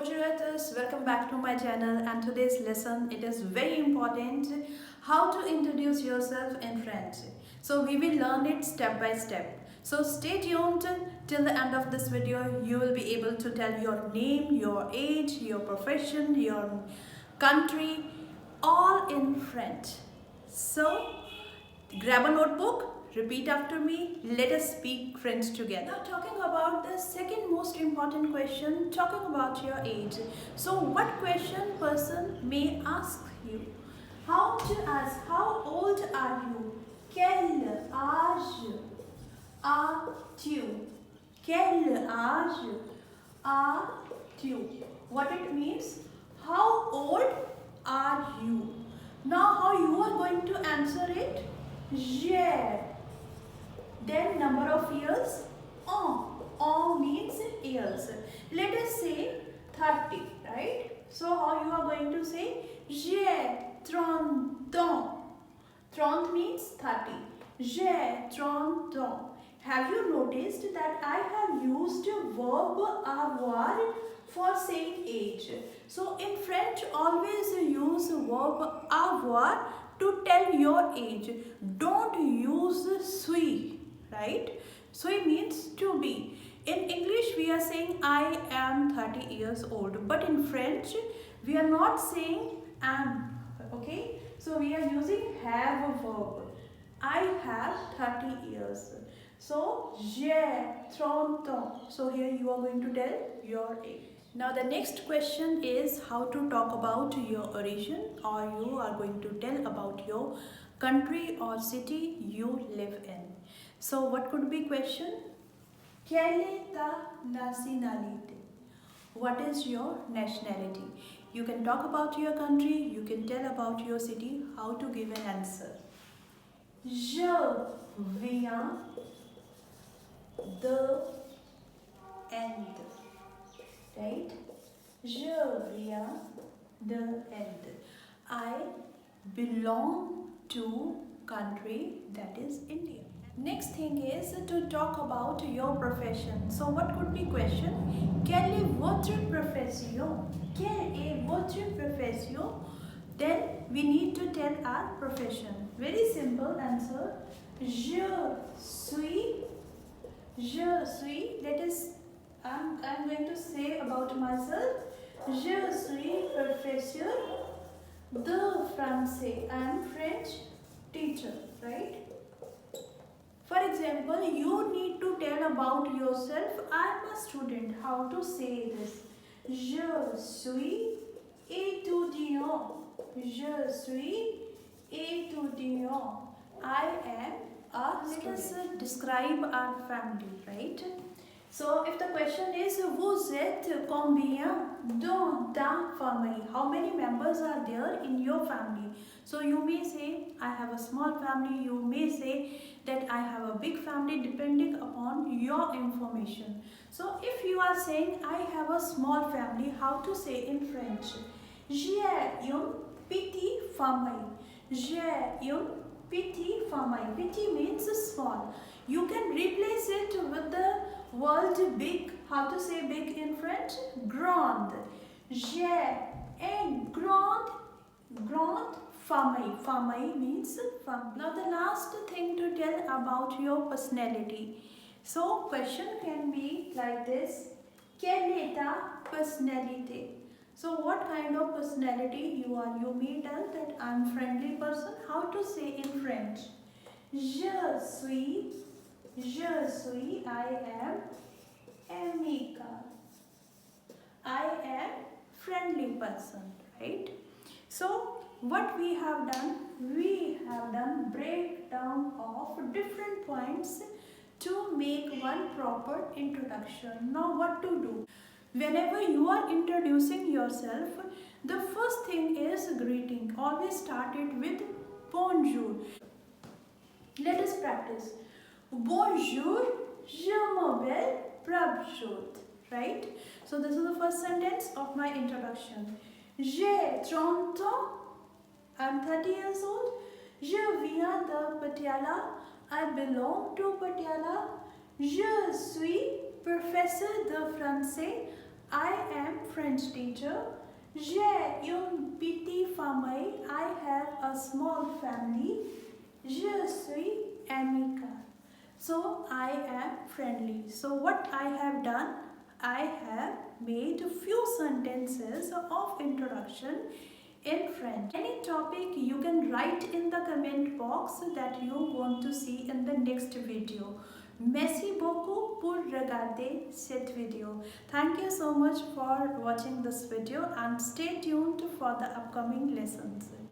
Juretas, welcome back to my channel, and today's lesson, it is very important how to introduce yourself in French. So we will learn it step by step. So stay tuned till the end of this video. You will be able to tell your name, your age, your profession, your country, all in French. So grab a notebook, repeat after me, let us speak French together. Now talking about the second most important question, talking about your age. So what question person may ask you? How to ask, how old are you? Quel âge as-tu? Quel âge as-tu? What it means? How old are you? Now how you are going to answer it? J'ai. Then number of years? En means years. Let us say 30, right? So how you are going to say? J'ai 30 ans. 30 means 30. J'ai 30 ans. Have you noticed that I have used verb avoir for saying age? So in French, always use verb avoir to tell your age. Don't use suis, right? Suis means to be. In English, we are saying I am 30 years old. But in French, we are not saying am. Okay? So we are using have a verb. I have 30 years. So, j'ai 30 ans. So here you are going to tell your age. Now the next question is how to talk about your origin, or you are going to tell about your country or city you live in. So what could be question? Quelle est ta nationalité? What is your nationality? You can talk about your country, you can tell about your city, how to give an answer. Je viens de Inde. Right? Je viens de Inde. I belong to country that is India. Next thing is to talk about your profession. So what could be question? Quelle est votre profession? Quelle est votre profession? Then we need to tell our profession. Very simple answer. Je suis. Let us. I'm going to say about myself. Je suis professeur de français. I am French teacher, right? For example, you need to tell about yourself. I am a student. How to say this? Je suis étudiant. Je suis étudiant. I am a student. Let us describe our family, right? So if the question is, vous êtes combien dans ta famille? How many members are there in your family? So you may say, I have a small family. You may say that I have a big family, depending upon your information. So if you are saying, I have a small family, how to say in French? J'ai une petite famille. J'ai une petite famille. Petit means small. You can replace it with the word big. How to say big in French? Grande. J'ai une grande famille. Famille means family. Now the last thing to tell about your personality. So question can be like this. Quelle est ta personnalité? So what kind of personality you are? You may tell that I am friendly person. How to say in French? Je suis, I am amical. I am friendly person, right? So what we have done? We have done breakdown of different points to make one proper introduction. Now what to do? Whenever you are introducing yourself, the first thing is greeting. Always start it with bonjour. Let us practice. Bonjour, je m'appelle Prabjot. Right? So this is the first sentence of my introduction. J'ai 30 ans. I'm 30 years old. Je viens de Patiala. I belong to Patiala. Je suis professeur de français. I am French French teacher. J'ai une petite famille. I have a small family. Je suis amical. So I am friendly. So what I have done, I have made a few sentences of introduction in French. Any topic you can write in the comment box that you want to see in the next video. Merci beaucoup pour regarder cette video. Thank you so much for watching this video and stay tuned for the upcoming lessons.